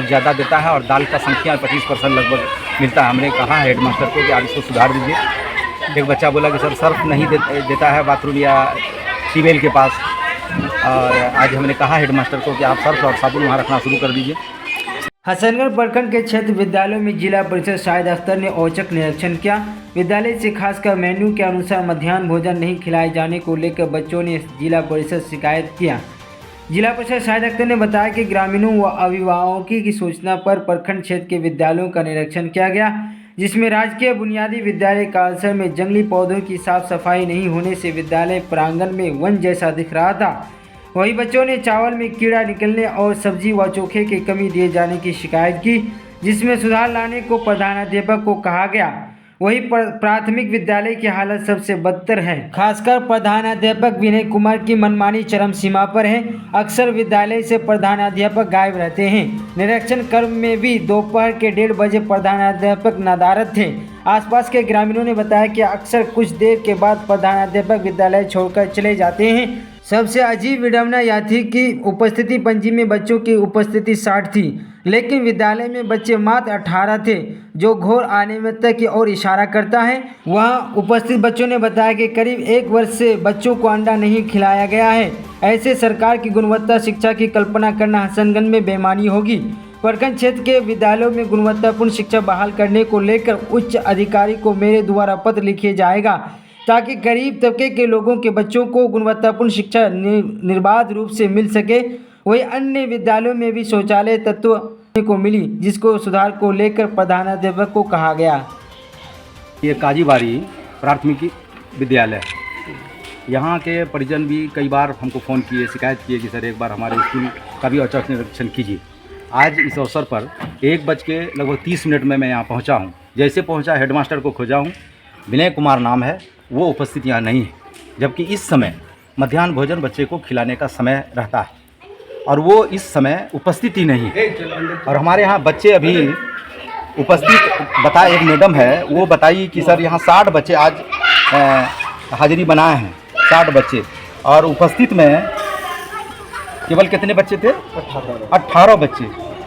बहुत ज़्यादा देता है और दाल का संख्या 25% लगभग मिलता है। हमने कहा हेडमास्टर को कि आप इसको सुधार दीजिए। एक बच्चा बोला कि सर सर्फ नहीं देता है बाथरूम या ट्यूबवेल के पास, और आज हमने कहा हेडमास्टर को कि आप सर्फ और साबुन वहाँ रखना शुरू कर दीजिए। हसनगंज प्रखंड के क्षेत्र विद्यालयों में जिला परिषद शाहिद अख्तर ने औचक निरीक्षण किया। विद्यालय से खासकर मेन्यू के अनुसार मध्याह्न भोजन नहीं खिलाए जाने को लेकर बच्चों ने जिला परिषद शिकायत किया। जिला परिषद शाहिद अख्तर ने बताया कि ग्रामीणों व अभिभावकों की सूचना पर प्रखंड क्षेत्र के विद्यालयों का निरीक्षण किया गया, जिसमें राजकीय बुनियादी विद्यालय कालसर में जंगली पौधों की साफ सफाई नहीं होने से विद्यालय प्रांगण में वन जैसा दिख रहा था। वहीं बच्चों ने चावल में कीड़ा निकलने और सब्जी व चोखे की कमी दिए जाने की शिकायत की, जिसमें सुधार लाने को प्रधानाध्यापक को कहा गया। वहीं प्राथमिक विद्यालय की हालत सबसे बदतर है, खासकर प्रधानाध्यापक विनय कुमार की मनमानी चरम सीमा पर है। अक्सर विद्यालय से प्रधानाध्यापक गायब रहते हैं। निरीक्षण क्रम में भी दोपहर के 1:30 बजे प्रधानाध्यापक नदारद थे। आसपास के ग्रामीणों ने बताया कि अक्सर कुछ देर के बाद प्रधानाध्यापक विद्यालय छोड़कर चले जाते हैं। सबसे अजीब विडंबना यह थी कि उपस्थिति पंजी में बच्चों की उपस्थिति 60 थी, लेकिन विद्यालय में बच्चे मात्र 18 थे, जो घोर अनियमितता की ओर इशारा करता है। वहाँ उपस्थित बच्चों ने बताया कि करीब 1 वर्ष से बच्चों को अंडा नहीं खिलाया गया है। ऐसे सरकार की गुणवत्ता शिक्षा की कल्पना करना हसनगंज में बेईमानी होगी। प्रखंड क्षेत्र के विद्यालयों में गुणवत्तापूर्ण शिक्षा बहाल करने को लेकर उच्च अधिकारी को मेरे द्वारा पत्र लिखिए जाएगा, ताकि गरीब तबके के लोगों के बच्चों को गुणवत्तापूर्ण शिक्षा निर्बाध रूप से मिल सके। वही अन्य विद्यालयों में भी शौचालय तत्व को मिली, जिसको सुधार को लेकर प्रधानाध्यापक को कहा गया। ये काजीबाड़ी प्राथमिक विद्यालय, यहाँ के परिजन भी कई बार हमको फ़ोन किए, शिकायत किए कि सर एक बार हमारे स्कूल का भी औचक निरीक्षण कीजिए। आज इस अवसर पर 1:30 में मैं यहाँ पहुँचा हूँ। जैसे पहुँचा हेडमास्टर को खोजा हूँ, विनय कुमार नाम है, वो उपस्थित यहाँ नहीं है, जबकि इस समय मध्याह्न भोजन बच्चे को खिलाने का समय रहता है और वो इस समय उपस्थित ही नहीं है। और हमारे यहाँ बच्चे अभी उपस्थित बताए, एक मैडम है वो बताई कि सर यहाँ 60 बच्चे आज हाजिरी बनाए हैं, 60 बच्चे, और उपस्थित में केवल कितने बच्चे थे? 18 बच्चे।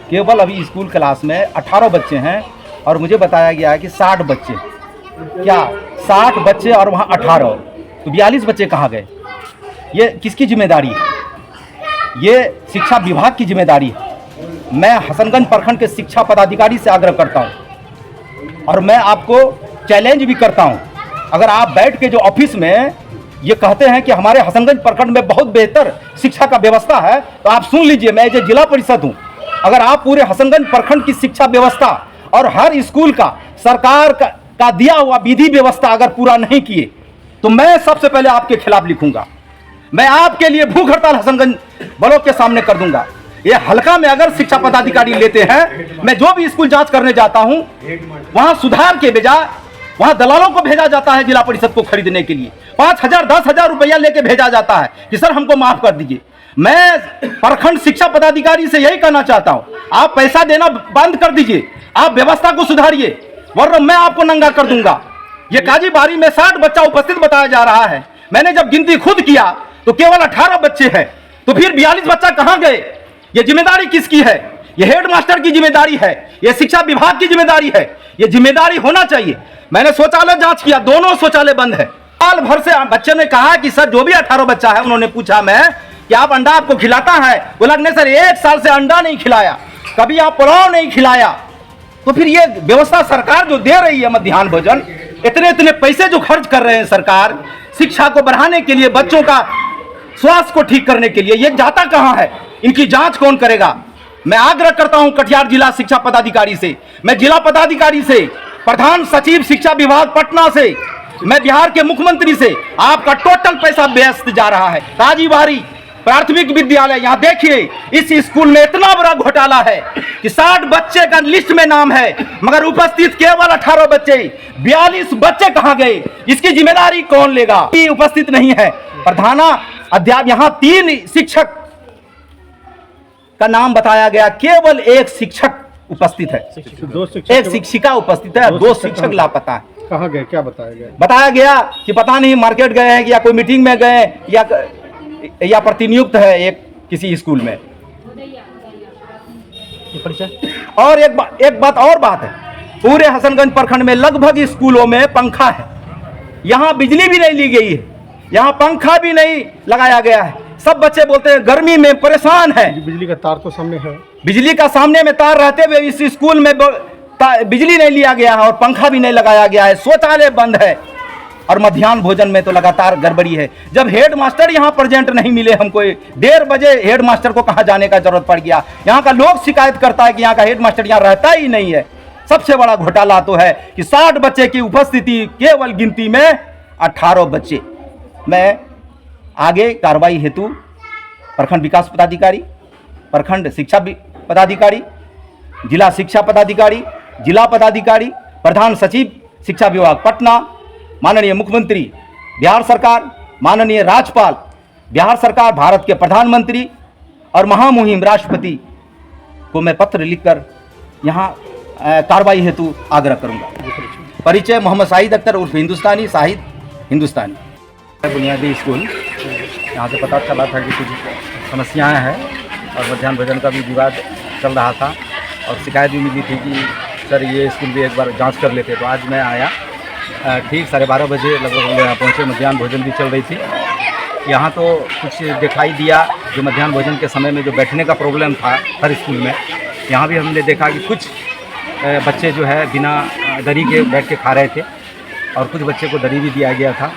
केवल अभी स्कूल क्लास में 18 बच्चे हैं और मुझे बताया गया है कि 60 बच्चे। क्या 60 बच्चे और वहाँ 18, तो 42 बच्चे कहाँ गए? ये किसकी जिम्मेदारी है? ये शिक्षा विभाग की जिम्मेदारी है। मैं हसनगंज प्रखंड के शिक्षा पदाधिकारी से आग्रह करता हूँ और मैं आपको चैलेंज भी करता हूँ, अगर आप बैठ के जो ऑफिस में ये कहते हैं कि हमारे हसनगंज प्रखंड में बहुत बेहतर शिक्षा का व्यवस्था है, तो आप सुन लीजिए, मैं जो जिला परिषद हूँ, अगर आप पूरे हसनगंज प्रखंड की शिक्षा व्यवस्था और हर स्कूल का सरकार का दिया हुआ विधि व्यवस्था अगर पूरा नहीं किए, तो मैं सबसे पहले आपके खिलाफ लिखूंगा। मैं आपके लिए भूख हड़ताल हसनगंज ब्लॉक के सामने कर दूंगा। ये हल्का में अगर शिक्षा पदाधिकारी लेते हैं, मैं जो भी स्कूल जांच करने जाता हूं, वहां सुधार के बजाय वहां दलालों को भेजा जाता है जिला परिषद को खरीदने के लिए। 5,000 10,000 रुपया लेके भेजा जाता है कि सर हमको माफ कर दीजिए। मैं प्रखंड शिक्षा पदाधिकारी से यही कहना चाहता हूं, आप पैसा देना बंद कर दीजिए, आप व्यवस्था को सुधारिए, वरना मैं आपको नंगा कर दूंगा। ये काजीबाड़ी में 60 बच्चा उपस्थित बताया जा रहा है। मैंने जब गिनती खुद किया तो केवल 18 बच्चे हैं, तो फिर 42 बच्चा कहां गए? ये जिम्मेदारी किसकी है? ये हेडमास्टर की जिम्मेदारी है, ये शिक्षा विभाग की जिम्मेदारी है, ये जिम्मेदारी होना चाहिए। मैंने शौचालय जांच किया, दोनों शौचालय बंद है। साल भर से बच्चे ने कहा कि सर जो भी 18 बच्चा है, उन्होंने पूछा मैं कि आप अंडा आपको खिलाता है? बोला नहीं सर, 1 साल से अंडा नहीं खिलाया, कभी आप पुलाव नहीं खिलाया। तो फिर ये व्यवस्था सरकार जो दे रही है मध्याह्न भोजन, इतने पैसे जो खर्च कर रहे हैं सरकार शिक्षा को बढ़ाने के लिए, बच्चों का स्वास्थ्य को ठीक करने के लिए, ये जाता कहां है? इनकी जांच कौन करेगा? मैं आग्रह करता हूं कटिहार जिला शिक्षा पदाधिकारी से, मैं जिला पदाधिकारी से, प्रधान सचिव शिक्षा विभाग पटना से, मैं बिहार के मुख्यमंत्री से, आपका टोटल पैसा व्यस्त जा रहा है। काजीबाड़ी प्राथमिक विद्यालय, यहाँ देखिए इस स्कूल में इतना बड़ा घोटाला है कि 60 बच्चे का लिस्ट में नाम है, मगर उपस्थित केवल 18 बच्चे। 42 बच्चे कहाँ गए? इसकी जिम्मेदारी कौन लेगा? उपस्थित नहीं है प्रधाना अध्यापक। यहाँ 3 शिक्षक का नाम बताया गया, केवल 1 शिक्षक उपस्थित है, 1 शिक्षिका उपस्थित है, 2 शिक्षक लापता है। कहाँ गए? क्या बताया गया? बताया गया कि पता नहीं मार्केट गए हैं या कोई मीटिंग में गए या प्रतिनियुक्त है एक किसी स्कूल में। और एक बात और बात है, पूरे हसनगंज प्रखंड में लगभग स्कूलों में पंखा है, यहाँ बिजली भी नहीं ली गई है, यहाँ पंखा भी नहीं लगाया गया है। सब बच्चे बोलते हैं गर्मी में परेशान है। बिजली का तार तो सामने है, बिजली का सामने में तार रहते हुए इस स्कूल में बिजली नहीं लिया गया है और पंखा भी नहीं लगाया गया है, शौचालय बंद है और मध्याह्न भोजन में तो लगातार गड़बड़ी है। जब हेड मास्टर यहाँ प्रेजेंट नहीं मिले, हमको 1:30 बजे हेड मास्टर को कहाँ जाने का जरूरत पड़ गया। यहाँ का लोग शिकायत करता है कि यहाँ का हेड मास्टर यहाँ रहता ही नहीं है। सबसे बड़ा घोटाला तो है कि 60 बच्चे की उपस्थिति, केवल गिनती में 18 बच्चे। मैं आगे कार्रवाई हेतु प्रखंड विकास पदाधिकारी, प्रखंड शिक्षा पदाधिकारी, जिला शिक्षा पदाधिकारी, जिला पदाधिकारी, प्रधान सचिव शिक्षा विभाग पटना, माननीय मुख्यमंत्री बिहार सरकार, माननीय राज्यपाल बिहार सरकार, भारत के प्रधानमंत्री और महामुहिम राष्ट्रपति को मैं पत्र लिखकर यहाँ कार्रवाई हेतु आग्रह करूँगा। परिचय मोहम्मद शाहिद अख्तर उर्फ हिंदुस्तानी, शाहिद हिंदुस्तानी। बुनियादी स्कूल, यहाँ से पता चला था कि कुछ समस्याएं हैं और मध्याह्न भोजन का भी विवाद चल रहा था और शिकायत भी मिली थी कि सर ये स्कूल भी एक बार जांच कर लेते। तो आज मैं आया, ठीक 12:30 बजे लगभग हम यहाँ पहुँचे। मध्याह्न भोजन भी चल रही थी। यहाँ तो कुछ दिखाई दिया जो मध्याह्न भोजन के समय में जो बैठने का प्रॉब्लम था हर स्कूल में, यहाँ भी हमने देखा कि कुछ बच्चे जो है बिना दरी के बैठ के खा रहे थे और कुछ बच्चे को दरी भी दिया गया था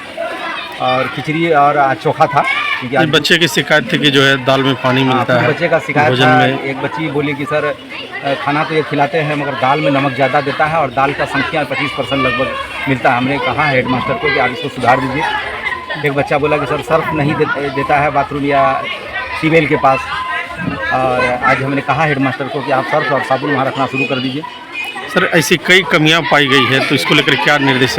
और खिचड़ी और चोखा था। एक बच्चे की शिकायत थी कि जो है दाल में पानी मिलता है। बच्चे का शिकायत था, एक बच्ची बोली कि सर खाना तो ये खिलाते हैं मगर दाल में नमक ज़्यादा देता है और दाल का संख्या 25% लगभग मिलता है। हमने कहा हेड मास्टर को कि आप इसको सुधार दीजिए। एक बच्चा बोला कि सर सर्फ नहीं देता है बाथरूम या टीवेल के पास। और आज हमने कहा हेड मास्टर को कि आप सर्फ और साबुन वहाँ रखना शुरू कर दीजिए। सर ऐसी कई कमियां पाई गई है, तो इसको लेकर क्या निर्देश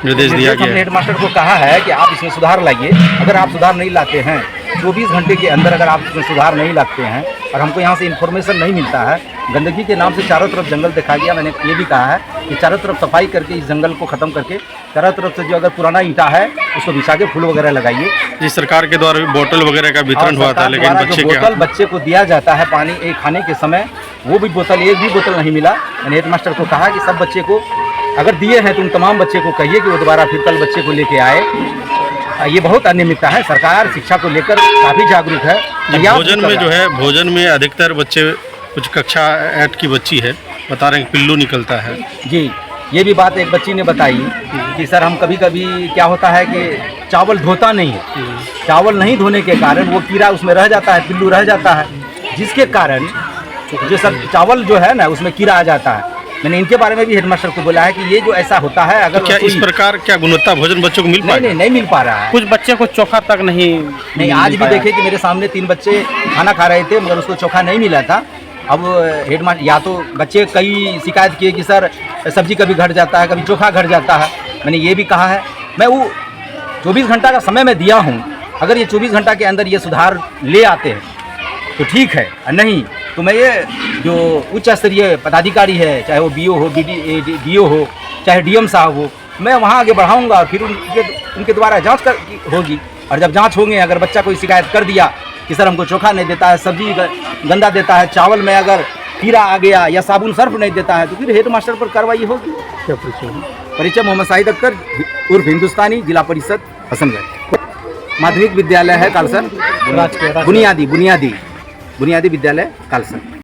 दिया गया है? हेड मास्टर को कहा है कि आप इसमें सुधार लाइए। अगर आप सुधार नहीं लाते हैं, 24 घंटे के अंदर अगर आप इसमें सुधार नहीं लाते हैं और हमको यहाँ से इन्फॉर्मेशन नहीं मिलता है, गंदगी के नाम से चारों तरफ जंगल दिखा गया। मैंने ये भी कहा है कि चारों तरफ सफाई करके इस जंगल को ख़त्म करके चारों तरफ से जो अगर पुराना ईंटा है उसको बिछा के फूल वगैरह लगाइए। जी, सरकार के द्वारा भी बोतल वगैरह का वितरण हुआ था, लेकिन बोतल बच्चे को दिया जाता है पानी खाने के समय, वो भी बोतल, एक भी बोतल नहीं मिला। मैंने हेड मास्टर को कहा कि सब बच्चे को अगर दिए हैं तो उन तमाम बच्चे को कहिए कि वो दोबारा फिर कल बच्चे को लेके आए। ये बहुत अनियमितता है। सरकार शिक्षा को लेकर काफ़ी जागरूक है। भोजन में अधिकतर बच्चे, कुछ कक्षा 8 की बच्ची है, बता रहे हैं पिल्लू निकलता है। जी, ये भी बात एक बच्ची ने बताई कि सर हम कभी कभी क्या होता है कि चावल धोता नहीं है, चावल नहीं धोने के कारण वो कीड़ा उसमें रह जाता है, पिल्लू रह जाता है, जिसके कारण जो सर चावल जो है ना उसमें कीड़ा आ जाता है। मैंने इनके बारे में भी हेडमास्टर को बोला है कि ये जो ऐसा होता है, अगर तो क्या इस प्रकार क्या गुणवत्ता भोजन बच्चों को मिल पा नहीं मिल पा रहा है। कुछ बच्चे को चोखा तक नहीं आज भी देखे कि मेरे सामने 3 बच्चे खाना खा रहे थे मगर उसको चोखा नहीं मिला था। अब हेडमास्टर या तो बच्चे कई शिकायत किए कि सर सब्जी कभी घट जाता है, कभी चोखा घट जाता है। मैंने ये भी कहा है, मैं वो 24 घंटा का समय मैं दिया हूँ, अगर ये 24 घंटा के अंदर ये सुधार ले आते हैं तो ठीक है, नहीं तो मैं ये जो उच्च स्तरीय पदाधिकारी है, चाहे वो BO हो, DO हो, चाहे DM साहब हो, मैं वहाँ आगे बढ़ाऊँगा और फिर उनके द्वारा जाँच होगी। और जब जाँच होंगे, अगर बच्चा कोई शिकायत कर दिया कि सर हमको चोखा नहीं देता है, सब्जी गंदा देता है, चावल में अगर कीड़ा आ गया या साबुन सर्फ नहीं देता है, तो फिर हेड मास्टर पर कार्रवाई होगी। क्या परिचय? परिचय मोहम्मद शाहिद अख्तर उर्फ हिंदुस्तानी, जिला परिषद हसनगंज। माध्यमिक विद्यालय है कालसर, बुनियादी विद्यालय कालसर।